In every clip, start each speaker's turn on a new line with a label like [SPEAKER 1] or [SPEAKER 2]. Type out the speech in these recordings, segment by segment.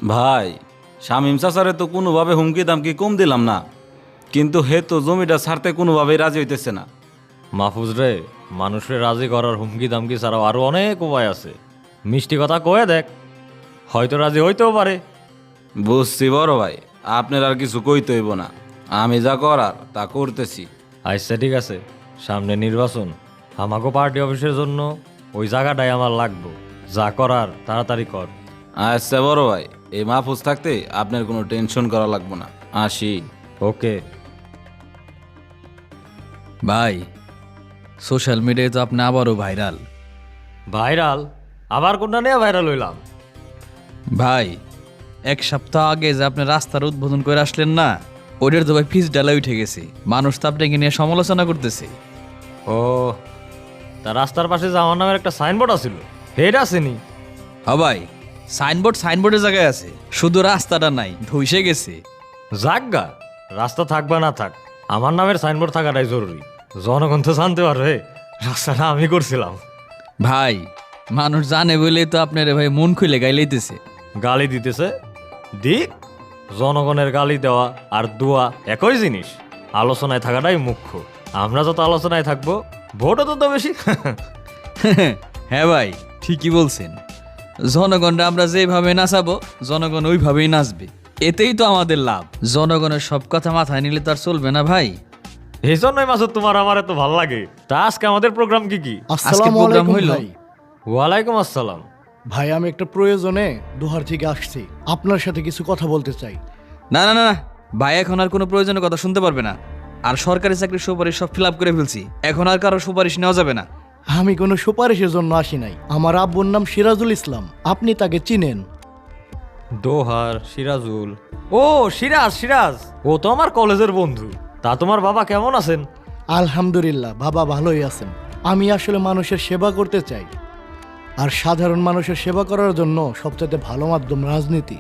[SPEAKER 1] ভাই, শামীম চাচারে তো কোনোভাবে হুমকি দামকি কম দিলাম না, কিন্তু হে তো জমিটা ছাড়তে কোনোভাবেই রাজি হইতেছে না।
[SPEAKER 2] মাহফুজ রে, মানুষের রাজি করার হুমকি দামকি ছাড়াও আরো অনেক উপায় আছে। মিষ্টি কথা কয়ে দেখ, হয়তো রাজি হইতেও পারে।
[SPEAKER 1] বুঝছি বড় ভাই, আপনার আর কিছু কইতে হইব না, আমি যা করার তা করতেছি।
[SPEAKER 2] আচ্ছা ঠিক আছে, সামনে নির্বাচন, আমাকে পার্টি অফিসের জন্য ওই জায়গাটাই আমার লাগবে। যা করার তাড়াতাড়ি কর।
[SPEAKER 1] আচ্ছা বড় ভাই, এই মাহফুজ থাকতে আপনার কোনো টেনশন করা লাগবে না। আসি।
[SPEAKER 2] ওকে।
[SPEAKER 3] ভাই, সোশ্যাল মিডিয়ায় তো আপনি আবারও ভাইরাল।
[SPEAKER 2] ভাইরাল? আবার কোনটা নিয়ে ভাইরাল হইলাম?
[SPEAKER 3] ভাই, এক সপ্তাহ আগে যে আপনি রাস্তার উদ্বোধন করে আসলেন না, ওইটার তো ভাই ফিস ডালা উঠে গেছে। মানুষ তো আপনাকে নিয়ে সমালোচনা করতেছে।
[SPEAKER 2] ও, তা রাস্তার পাশে যে আমার নামের একটা সাইনবোর্ড আছিল, হেড আসেনি?
[SPEAKER 3] ভাই, সাইনবোর্ডের জায়গায় আছে, শুধু রাস্তাটা নাই, ধসে গেছে।
[SPEAKER 2] যাকগা, রাস্তা থাক বা না থাক, আমার নামের সাইনবোর্ড থাকাটাই জরুরি। জনগণ তো জানতে পারবে রাস্তাটা আমি করছিলাম।
[SPEAKER 3] ভাই, মানুষ জানে বলেই তো আপনার ভাই মন খুলে গাইলেইতেছে।
[SPEAKER 2] গালি দিতেছে দিক, জনগণের গালি দেওয়া আর দোয়া একই জিনিস। আলোচনায় থাকাটাই মুখ্য। আমরা যত আলোচনায় থাকবো, ভোটও তত বেশি।
[SPEAKER 3] হ্যাঁ ভাই, ঠিকই বলছেন। জনগণরা আমরা যেভাবে নাচাবো, জনগণ ওইভাবেই নাচবে। এতেই তো আমাদের লাভ। জনগণের সব কথা মাথায় নিলে তো আর চলবে না ভাই।
[SPEAKER 2] এই জন্যই মাসুদ তোমার আমার এত ভালো লাগে। তা আজকে আমাদের প্রোগ্রাম কি কি?
[SPEAKER 3] আজকে প্রোগ্রাম হইল।
[SPEAKER 4] ভাই।
[SPEAKER 2] ওয়ালাইকুম আসসালাম।
[SPEAKER 4] ভাই, আমি একটা প্রয়োজনে দোহার থেকে আসছি, আপনার সাথে কিছু কথা বলতে চাই।
[SPEAKER 3] না না না না, ভাই এখন আর কোনো প্রয়োজনের কথা শুনতে পারবে না। আর সরকারি চাকরির সুপারিশ সব ফিল আপ করে ফেলছি, এখন আর কারো সুপারিশ নেওয়া যাবে না।
[SPEAKER 4] আমি কোনো সুপারিশের জন্য আসি নাই। আমার আব্বুর নাম সিরাজুল ইসলাম, আপনি তাকে চিনেন?
[SPEAKER 2] দোহার সিরাজুল? ও সিরাজ, সিরাজ ও তো আমার কলেজের বন্ধু। তা তোমার বাবা কেমন আছেন?
[SPEAKER 4] আলহামদুলিল্লাহ, বাবা ভালোই আছেন। আমি আসলে মানুষের সেবা করতে চাই, আর সাধারণ মানুষের সেবা করার জন্য সবচেয়ে ভালো মাধ্যম রাজনীতি।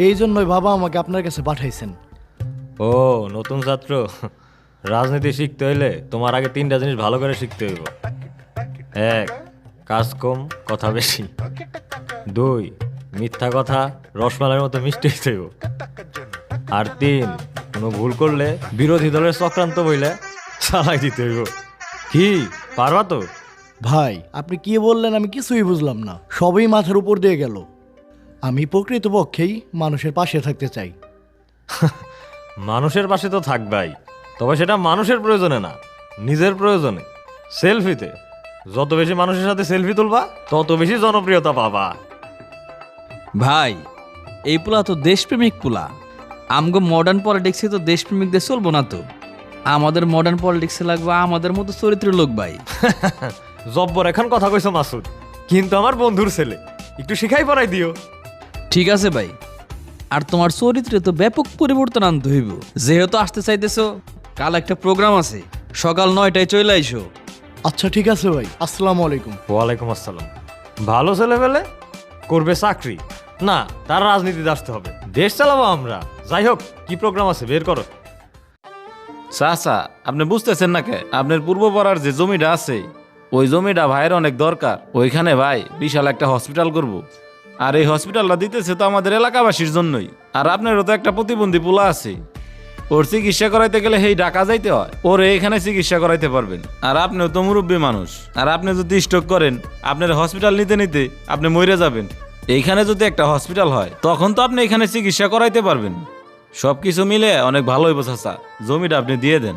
[SPEAKER 4] এই জন্যই বাবা আমাকে আপনার কাছে পাঠাইছেন।
[SPEAKER 2] ও নতুন ছাত্র, রাজনীতি শিখতে হইলে তোমার আগে 3টা জিনিস ভালো করে শিখতে হইব। 1, কাজ কম কথা বেশি। 2, মিথ্যা কথা রসমালাইয়ের মতো মিষ্টি হইতে হইব। আর 3, কোনো ভুল করলে বিরোধী দলের চক্রান্ত বইলে চালাই দিতে হইব। কি পারবা তো?
[SPEAKER 4] ভাই, আপনি কি বললেন আমি কিছুই বুঝলাম না, সবই মাথার উপর দিয়ে গেল। আমি প্রকৃতপক্ষেই মানুষের পাশে থাকতে চাই।
[SPEAKER 2] মানুষের পাশে তো থাকবাই, তবে সেটা মানুষের প্রয়োজনে না, নিজের প্রয়োজনে। সেলফিতে যত বেশি মানুষের সাথে সেলফি তুলবা, তত বেশি জনপ্রিয়তা পাবা।
[SPEAKER 3] ভাই, এই পোলা তো দেশপ্রেমিক পোলা। আমগো মডার্ন পলিটিক্সে তো দেশপ্রেমিকদের চলবো না তো। আমাদের মডার্ন পলিটিক্সে লাগবে আমাদের মতো চরিত্রের লোক ভাই।
[SPEAKER 2] জব্বর এখন কথা কইছো মাসুদ, কিন্তু আমার বন্ধুর ছেলে, একটু শিখাই পড়াই দিও।
[SPEAKER 3] ঠিক আছে ভাই, আর তোমার চরিত্রে তো ব্যাপক পরিবর্তন আনতে হইব। যেহেতু আসতে চাইতেছো, কাল একটা প্রোগ্রাম আছে, সকাল 9টায় চলে আইসো।
[SPEAKER 4] আচ্ছা ঠিক আছে ভাই, আসসালামু আলাইকুম।
[SPEAKER 2] ওয়ালাইকুম আসসালাম। ভালো ছেলে পেলে করবে চাকরি না, তার রাজনীতিতে আসতে হবে। দেশ চালাবো আমরা। যাই হোক, কি প্রোগ্রাম আছে বের করো।
[SPEAKER 1] চাচা, আপনি বুঝতেছেন না কে? আপনার পূর্বপাড়ার যে জমিটা আছে, ওই জমিটা ভাইয়ের অনেক দরকার। ওইখানে ভাই বিশাল একটা হসপিটাল করব। আর এই হসপিটালটা দিতেছে তো আমাদের এলাকাবাসীর জন্যই। আর আপনারও তো একটা প্রতিবন্ধী পোলা আছে, ওর চিকিৎসা করাইতে গেলে সেই ঢাকা যাইতে হয়, ওর এখানে চিকিৎসা করাইতে পারবেন। আর আপনিও তো মুরব্বী মানুষ, আর আপনি যদি স্ট্রোক করেন, আপনার হসপিটাল নিতে নিতে আপনি মরে যাবেন। এইখানে যদি একটা হসপিটাল হয়, তখন তো আপনি এখানে চিকিৎসা করাইতে পারবেন। সব কিছু মিলে অনেক ভালো হইব চাচা, জমিটা আপনি দিয়ে দেন।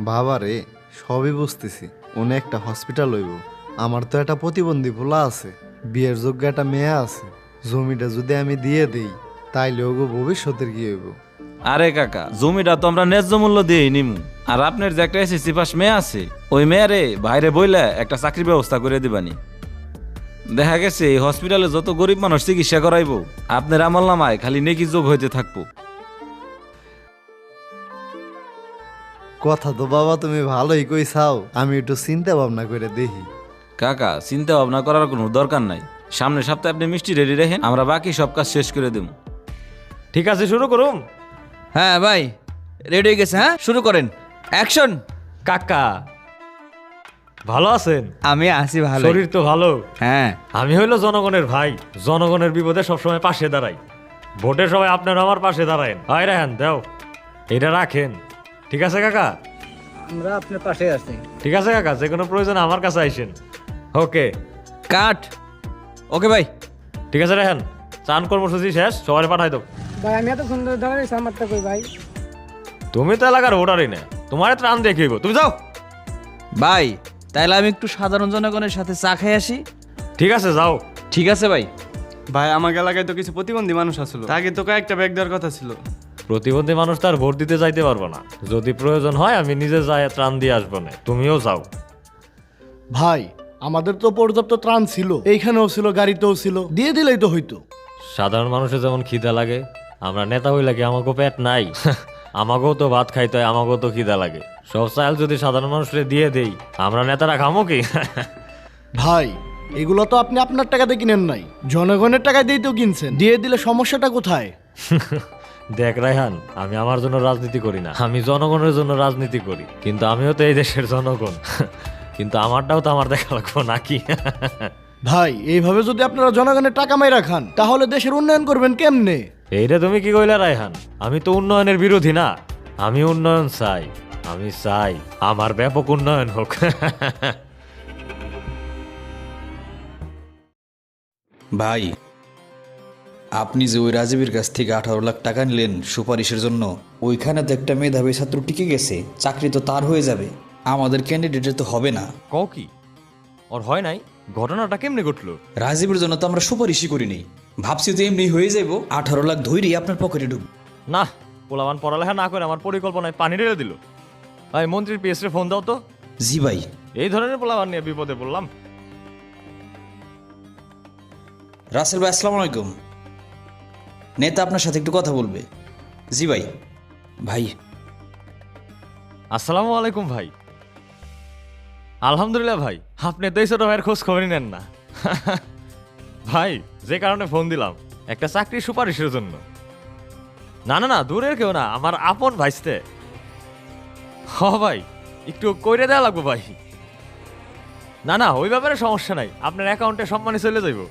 [SPEAKER 5] বাবা রে, সবই বুঝতেছি, উনি একটা হসপিটাল হইব। আমার তো একটা প্রতিবন্ধী পোলা আছে, বিয়ের যোগ্য একটা মেয়ে আছে। জমিটা যদি আমি দিয়ে দেই, তাইলে ওগো ভবিষ্যতের কি হইব?
[SPEAKER 1] আরে কাকা, জমিটা তো আমরা ন্যায্য মূল্য দিয়েই নিমু। আর আপনার যে একটা এসএসসি পাস মেয়ে আছে, ওই মেয়ারে বাইরে বইলে একটা চাকরির ব্যবস্থা করে দিবানি। দেখা গেছে এই হসপিটালে যত গরিব মানুষ চিকিৎসা করাইবো, আপনার আমল নামায় খালি নেকি যোগ হইতে থাকবো।
[SPEAKER 5] কথা তো বাবা তুমি ভালোই কইছাও, আমি একটু চিন্তা ভাবনা করে দেখি।
[SPEAKER 1] কাকা, চিন্তা ভাবনা করার কোনো দরকার নাই। সামনের সপ্তাহে আপনি মিষ্টি রেডি রাখেন, আমরা বাকি সব কাজ শেষ করে দেব।
[SPEAKER 2] ঠিক আছে, শুরু করুন।
[SPEAKER 3] হ্যাঁ ভাই, রেডি হয়ে গেছে। হ্যাঁ, শুরু করেন। অ্যাকশন।
[SPEAKER 2] কাকা, ভালো আছেন?
[SPEAKER 3] আমি আছি ভালো।
[SPEAKER 2] শরীর তো ভালো।
[SPEAKER 3] হ্যাঁ,
[SPEAKER 2] আমি হইলো জনগণের ভাই, জনগণের বিপদে সবসময় পাশে দাঁড়াই। ভোটে সবাই আপনারা আমার পাশে দাঁড়ায়েন। হয় রায়হান দাও, এটা রাখেন। ঠিক আছে কাকা?
[SPEAKER 6] আমরা আপনার পাশে আছি।
[SPEAKER 2] ঠিক আছে কাকা, যে কোনো প্রয়োজনে আমার কাছে আইসেন। ওকে,
[SPEAKER 3] কাট। ওকে ভাই।
[SPEAKER 2] ঠিক আছে রায়হান, চান কর্মসূচি শেষ, সবাই পাঠাই দাও।
[SPEAKER 6] ভাই আমি এত সুন্দর দাঁড়াইছি আমারটা কই ভাই?
[SPEAKER 2] তুমি তো এলাকার ভোটারই না, তোমার ত্রাণ দেখিব, তুমি যাও।
[SPEAKER 3] ভাই তাইলে আমি একটু সাধারণ জনগণের সাথে চা খাই আসি।
[SPEAKER 2] ঠিক আছে যাও।
[SPEAKER 3] ঠিক আছে ভাই।
[SPEAKER 7] ভাই আমার এলাকায় তো কিছু প্রতিবন্ধী মানুষ আসলো, তাকে তো কয়েকটা ব্যাগ দেওয়ার কথা ছিল।
[SPEAKER 2] প্রতিবন্ধী মানুষ তার ভোট দিতে যাইতে পারবো না, যদি প্রয়োজন হয় আমি নিজে যাই ত্রাণ দিয়ে আসবো না, তুমিও যাও।
[SPEAKER 4] ভাই আমাদের তো পর্যাপ্ত ত্রাণ ছিল, এইখানেও ছিল, গাড়িতেও ছিল, দিয়ে দিলেই তো হইতো।
[SPEAKER 2] সাধারণ মানুষের যেমন খিদা লাগে, আমরা নেতা হইলে কি আমাকেও পেট নাই? আমাকেও তো ভাত খাইতে হয়, আমাকেও তো খিদা লাগে। সব চাল যদি সাধারণ মানুষকে দিয়ে দেই, আমরা নেতারা খামো কি?
[SPEAKER 4] ভাই এগুলো তো আপনি আপনার টাকাতে কিনেন নাই, জনগণের টাকা দিয়েই তো কিনছেন, দিয়ে দিলে সমস্যাটা কোথায়?
[SPEAKER 2] দেখ রায়হান, আমি আমার জন্য রাজনীতি করি না, আমি জনগণের জন্য রাজনীতি করি। কিন্তু আমিও তো এই দেশের জনগণ, কিন্তু আমারটাও তো আমার দেখা লাগবো নাকি?
[SPEAKER 4] ভাই এইভাবে যদি আপনারা জনগণের টাকা মাইরা খান তাহলে দেশের উন্নয়ন করবেন কেমনে?
[SPEAKER 2] এইটা তুমি কি কইলা রায়হান? আমি তো উন্নয়নের বিরোধী না, আমি উন্নয়ন চাই। আমি চাই আমার ব্যাপক উন্নয়ন হোক।
[SPEAKER 8] ভাই, আপনি যে ওই রাজীবের কাছ থেকে 18 লাখ টাকা নিলেন সুপারিশের জন্য, ওইখানে তো একটা মেধাবী ছাত্র টিকে গেছে, চাকরি তো তার হয়ে যাবে, আমাদের ক্যান্ডিডেটের তো হবে না।
[SPEAKER 2] কও কি? ওর হয় নাই? ঘটনাটা কেমনে ঘটলো?
[SPEAKER 8] রাজীবের জন্য তো আমরা সুপারিশই করিনি, ভাবছি তো এমনি হয়ে যাবো, 18 লাখ ধৈর্যই আপনার পকেটে ঢুকবে।
[SPEAKER 2] না, পোলাবান পড়ালেখা না করে আমার পরিকল্পনায় পানি ঢেলে দিল। ভাই মন্ত্রীর পিএস রে ফোন দাও তো।
[SPEAKER 8] জি ভাই।
[SPEAKER 2] এই ধরনের পোলাবান নিয়ে বিপদে পড়লাম।
[SPEAKER 8] রাসেল ভাই আসসালামু আলাইকুম, নেতা আপনার সাথে একটু কথা বলবে। জি ভাই। ভাই
[SPEAKER 2] আসসালামু আলাইকুম ভাই। আলহামদুলিল্লাহ ভাই, আপনি তো এই ছোট ভাইয়ের খোঁজ খবরই নেন না। ভাই যে কারণে ফোন দিলাম, একটা চাকরি সুপারিশের জন্য। না না না, দূরের কেউ না, আমার আপন ভাইস্তে। হ ভাই, একটু কইরে দেওয়া লাগবো ভাই। না না, ওই ব্যাপারে সমস্যা নাই, আপনার অ্যাকাউন্টে সব মানি চলে যাইব।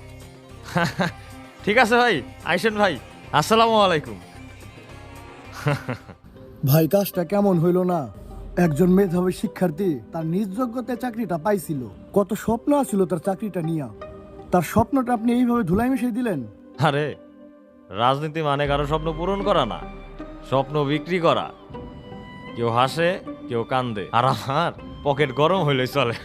[SPEAKER 2] ঠিক আছে ভাই, আইসেন ভাই। আসসালামু আলাইকুম।
[SPEAKER 4] ভাই কাজটা কেমন হইল না? একজন মেধাবী শিক্ষার্থী তার নিজ যোগ্যতায় চাকরিটা পাইছিল, কত স্বপ্ন আছিল তার চাকরিটা নিয়া, তার স্বপ্নটা আপনি এইভাবে ধুলাই মিশিয়ে দিলেন।
[SPEAKER 2] আরে রাজনীতি মানে কারো স্বপ্ন পূরণ করা না, স্বপ্ন বিক্রি করা। কেউ হাসে, কেউ কান্দে, আর আমার পকেট গরম হইলে চলে।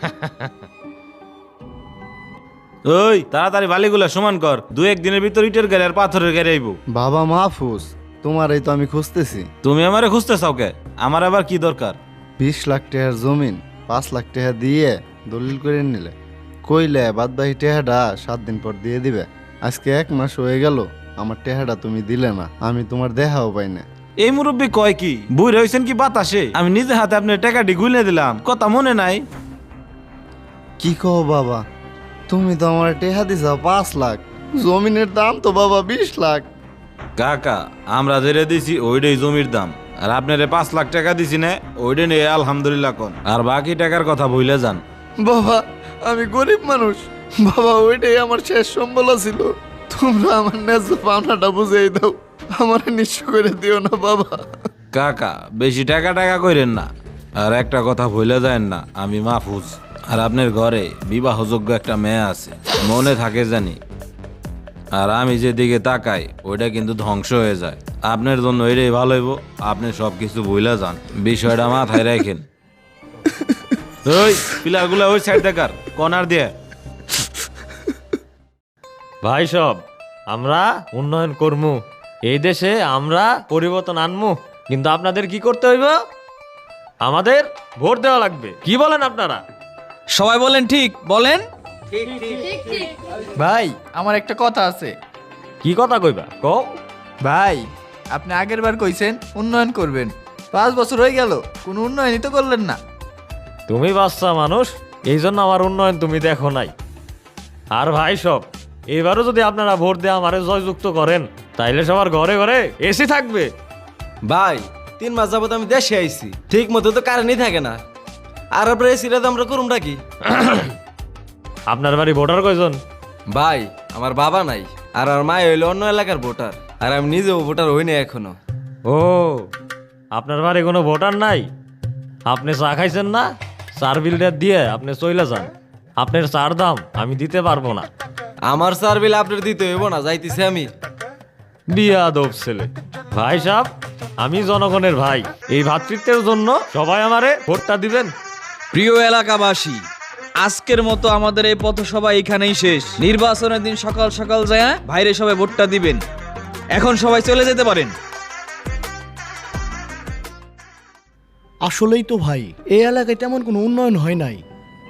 [SPEAKER 1] ওই তাড়াতাড়ি বালিগুলা সমান কর, 2-1 দিনের ভিতর ইটের গাড়ি আর পাথরের গাড়ি আইব।
[SPEAKER 5] বাবা মাহফুজ, তোমারই তো আমি খুঁজতেছি।
[SPEAKER 1] তুমি আমারে খুঁজতে চাও কে? আমার আবার কি দরকার?
[SPEAKER 5] 20 লাখ টাকার জমিন 5 লাখ টাকা দিয়ে দলিল করে নিলে, কইলে বাদ বাকি টাকাটা 7 দিন পর দিয়ে দিবে। আজকে 1 মাস হয়ে গেল, আমার টাকাটা তুমি দিলে না, আমি তোমার দেখাও পাই না।
[SPEAKER 1] এই মুরব্বী কয় কি? বুই রয়েছেন কি বাতাসে? আমি নিজে হাতে আপনার টাকাটি গুলে দিলাম, কথা মনে নাই?
[SPEAKER 5] কি কও বাবা, তুমি তো আমার টাকা দিছ 5 লাখ, জমিনের দাম তো বাবা 20 লাখ।
[SPEAKER 1] কাকা, আমরা যেটা দিছি ওইটাই জমির দাম, আর আপনারে 5 লাখ টাকা দিছি না, ওইটা নিয়ে আলহামদুলিল্লাহ কোন, আর বাকি টাকার কথা ভুলে যান।
[SPEAKER 5] বাবা আমি গরিব মানুষ, বাবা ওইটাই আমার শেষ সম্বল ছিল, তোমরা আমার ন্যায্য পাওনাটা বুঝিয়ে দাও, আমার নিঃস্ব করে দিও না বাবা।
[SPEAKER 1] কাকা বেশি টাকা টাকা কইরেন না, আর একটা কথা ভুলে যায়েন না, আমি মাহফুজ, আর আপনার ঘরে বিবাহযোগ্য একটা মেয়ে আছে, মনে থাকে জানি। আর আমি যেদিকে তাকাই ওইটা কিন্তু ধ্বংস হয়ে যায়, আপনার জন্য এটাই ভালো হইব, আপনি সব কিছু ভুলে যান, বিষয়টা মাথায় রাখেন। ওই পিলারগুলো ওই সাইড দেখার কর্নার দিয়ে।
[SPEAKER 2] ভাই সব আমরা উন্নয়ন করমু, এই দেশে আমরা পরিবর্তন আনমু, কিন্তু আপনাদের কি করতে হইব? আমাদের ভোট দেওয়া লাগবে। কি বলেন আপনারা?
[SPEAKER 3] সবাই বলেন ঠিক, বলেন।
[SPEAKER 9] ভাই আমার একটা কথা আছে।
[SPEAKER 2] কি কথা কইবা কও?
[SPEAKER 9] ভাই আপনি আগের বার কইছেন উন্নয়ন করবেন, 5 বছর হয়ে গেল কোনো উন্নয়নই তো করলেন না।
[SPEAKER 2] তুমি বাচ্চা মানুষ, এই জন্য আমার উন্নয়ন তুমি দেখো নাই। আর ভাই সব এবারও যদি আপনারা ভোট দিয়ে আমারে জয়যুক্ত করেন, তাইলে সবার ঘরে ঘরে এসি থাকবে।
[SPEAKER 10] ভাই 3 মাস যাবত আমি দেশে আইছি, ঠিক মতো তো কারেন্টই থাকে না, আর আপনার এই সিরাতে আমরা করুমটা কি?
[SPEAKER 2] আপনার বাড়ি ভোটার কয়জন?
[SPEAKER 10] ভাই আমার বাবা নাই, আর আমার মা হইলো অন্য এলাকার ভোটার, আর আমি নিজেও ভোটার হইনি এখনো।
[SPEAKER 2] ও, আপনার বাড়ি কোনো ভোটার নাই? আপনি চা খাইছেন না? চার বিলটা দিয়ে আপনি চইলা যান। আপনার চার দাম আমি দিতে পারবো না।
[SPEAKER 10] আমার স্যার বিল আপনার দিতে হইব না, যাইতেছি আমি।
[SPEAKER 2] বিয়াদব ছেলে। ভাই সাহেব, আমি জনগণের ভাই, এই ভ্রাতৃত্বের জন্য সবাই আমারে ভোটটা দিবেন।
[SPEAKER 3] প্রিয় এলাকাবাসী, আজকের মতো আমাদের এই পথসভা এখানেই শেষ। নির্বাচনের দিন সকাল সকাল যায় বাইরে সবাই ভোটটা দিবেন। এখন সবাই চলে যেতে পারেন।
[SPEAKER 4] আসলেই তো ভাই, এই এলাকায় তেমন কোনো উন্নয়ন হয় নাই।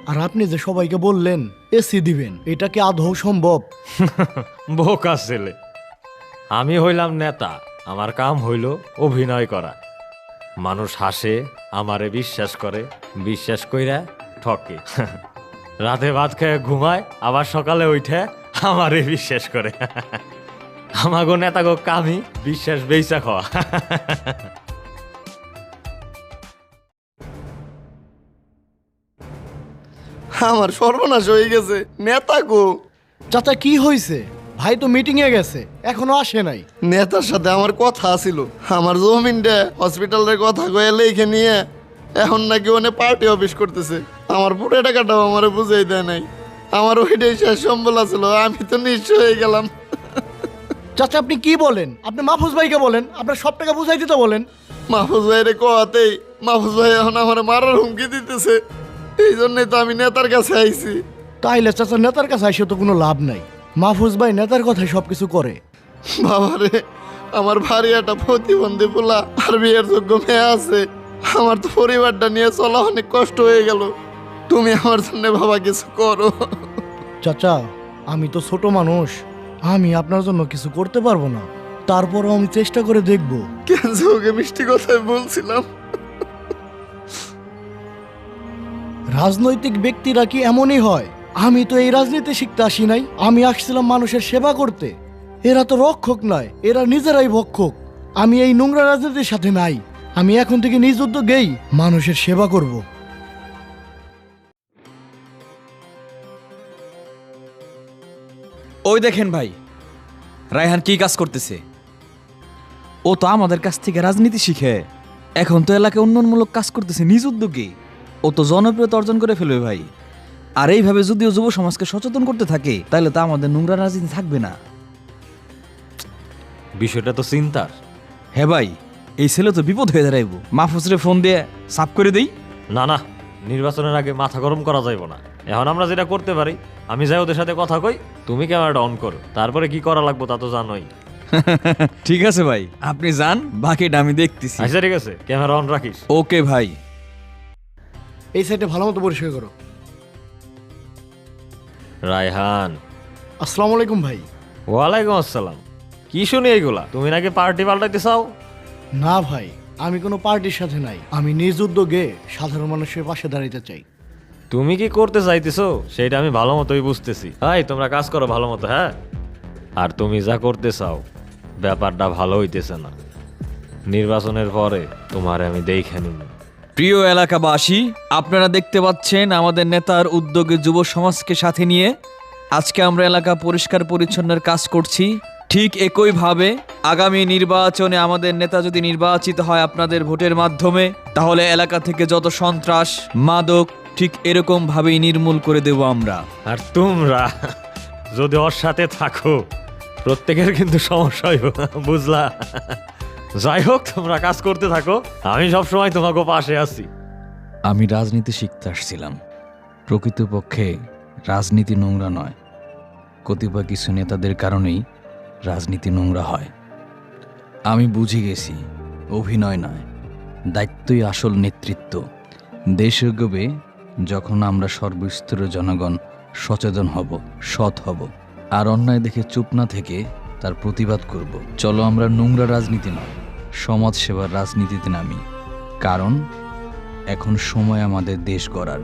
[SPEAKER 4] আর আপনি যে সবাইকে বললেন এসি দিবেন, এটা কি আদৌ সম্ভব?
[SPEAKER 2] বোকা ছেলে। আমি হইলাম নেতা, আমার কাম হইল অভিনয় করা। মানুষ হাসে, আমারে বিশ্বাস করে, বিশ্বাস কইরা ঠকে। রাতে ভাত খেয়ে ঘুমায়, আবার সকালে উঠে আমারে বিশ্বাস করে। আমাগো নেতাগো কামই বিশ্বাস বেইচা খাওয়া।
[SPEAKER 5] আমার সর্বনাশ হয়ে গেছে, নেতা গো।
[SPEAKER 4] চাচা কি হয়েছে? ভাই তো মিটিং এ গেছে, এখনো আসে নাই।
[SPEAKER 5] নেতার সাথে আমার কথা ছিল, আমার জমিনটা হসপিটালের কথা কয়ে লেখে নিয়ে এখন নাকি ওনে পার্টি অফিস করতেছে। আমার পুরো টাকাটাও আমার বুঝাই দেয় নাই। আমার ওইটাই শেষ সম্বল ছিল, আমি তো নিঃস্ব হয়ে গেলাম।
[SPEAKER 4] চাচা আপনি কি বলেন? আপনি মাহফুজ ভাইকে বলেন, আপনার সব টাকা বুঝাই দিতে বলেন।
[SPEAKER 5] মাহফুজ ভাইরে কথাতেই মাহফুজ ভাই এখন আমার মারার হুমকি দিতেছে। এই জন্যই তো আমি নেতার কাছে আইছি।
[SPEAKER 4] তাইলে চাচা নেতার কাছে আসে তো কোনো লাভ নাই। মাহফুজ ভাই নেতার কথাই সবকিছু করে।
[SPEAKER 5] বাবারে, আমার ভারী একটা প্রতিবন্ধী পোলা আর বিয়ের যোগ্য মেয়ে আছে। আমার তো পরিবারটা নিয়ে চলা অনেক কষ্ট হয়ে গেল। তুমি আমার জন্য বাবা কিছু করো।
[SPEAKER 4] চাচা আমি তো ছোট মানুষ, আমি আপনার জন্য কিছু করতে পারবো না, তারপরও আমি চেষ্টা করে দেখব।
[SPEAKER 5] কেন যে ওকে মিষ্টি কথাই বলছিলাম।
[SPEAKER 4] রাজনৈতিক ব্যক্তিরা কি এমনই হয়? আমি তো এই রাজনীতি শিখতে আসি নাই, আমি আসছিলাম মানুষের সেবা করতে। এরা তো রক্ষক নয়, এরা নিজেরাই ভক্ষক। আমি এই নোংরা রাজনীতির সাথে নাই। আমি এখন থেকে নিজ উদ্যোগেই মানুষের সেবা করব।
[SPEAKER 3] ওই দেখেন ভাই, রায়হান কি কাজ করতেছে। ও তো আমাদের কাছ থেকে রাজনীতি শিখে এখন তো এলাকায় উন্নয়নমূলক কাজ করতেছে নিজ উদ্যোগে। ও তো জনপ্রিয়তা অর্জন করে ফেলবে ভাই। আর এইভাবে যদিও যুব সমাজকে সচেতন করতে থাকে, তাহলে তো আমাদের নোংরা রাজনীতি থাকবে না।
[SPEAKER 2] বিষয়টা তো চিন্তার।
[SPEAKER 3] হ্যাঁ ভাই, এই ছেলে তো বিপদ হয়ে দাঁড়াইব। মাহফুজরে ফোন দিয়ে সাফ করে দেই।
[SPEAKER 2] না না, নির্বাচনের আগে মাথা গরম করা যাইব না। এখন আমরা যেটা করতে পারি, আমি যাই ওদের সাথে কথা কই, তুমি ক্যামেরাটা অন করো, তারপরে কি করা লাগবে তা তো জানোই।
[SPEAKER 3] ঠিক আছে ভাই, আপনি যান, বাকিটা আমি দেখতেছি।
[SPEAKER 2] আচ্ছা ঠিক আছে, ক্যামেরা অন রাখিস।
[SPEAKER 3] ওকে ভাই।
[SPEAKER 4] এই সাইডে ভালো মতো পরিষ্কার করো।
[SPEAKER 2] রায়হান।
[SPEAKER 4] আসসালামু আলাইকুম ভাই।
[SPEAKER 2] ওয়ালাইকুম আসসালাম। কি শুনি এইগুলা? তুমি নাকি পার্টি পাল্টাইতে চাও?
[SPEAKER 4] না ভাই, আমি কোনো পার্টির সাথে নাই। আমি নিজ উদ্যোগে সাধারণ মানুষের পাশে দাঁড়াইতে চাই।
[SPEAKER 2] তুমি কি করতে চাইতেছো সেটা আমি ভালো মতোই বুঝতেছি। হাই, তোমরা কাজ করো ভালো মতো, হ্যাঁ? আর তুমি যা করতে চাও ব্যাপারটা ভালো হইতেছে না। নির্বাচনের পরে তোমার আমি দেখে নিব।
[SPEAKER 3] প্রিয় এলাকাবাসী, আপনারা দেখতে পাচ্ছেন আমাদের নেতার উদ্যোগে যুব সমাজকে সাথে নিয়ে আজকে আমরা এলাকা পরিষ্কার পরিচ্ছন্নের কাজ করছি। ঠিক একইভাবে আগামী নির্বাচনে আমাদের নেতা যদি নির্বাচিত হয় আপনাদের ভোটের মাধ্যমে, তাহলে এলাকা থেকে যত সন্ত্রাস, মাদক ঠিক এরকম ভাবেই নির্মূল করে দেব আমরা।
[SPEAKER 2] আর তোমরা যদি ওর সাথে থাকো, প্রত্যেকের কিন্তু সমস্যা হইব, বুঝলা? যাই হোক, তোমরা কাজ করতে থাকো, আমি সবসময় তোমাকে পাশে আছি।
[SPEAKER 3] আমি রাজনীতি শিখতে আসছিলাম। প্রকৃতপক্ষে রাজনীতি নোংরা নয়, কতিপয় কিছু নেতাদের কারণেই রাজনীতি নোংরা হয়। আমি বুঝে গেছি, অভিনয় নয়, দায়িত্বই আসল নেতৃত্ব। দেশ এগোবে যখন আমরা সর্বস্তরের জনগণ সচেতন হব, সৎ হব, আর অন্যায় দেখে চুপ না থেকে তার প্রতিবাদ করব। চলো আমরা নোংরা রাজনীতি নয়, সমাজ সেবার রাজনীতিতে নামি। কারণ এখন সময় আমাদের দেশ গড়ার।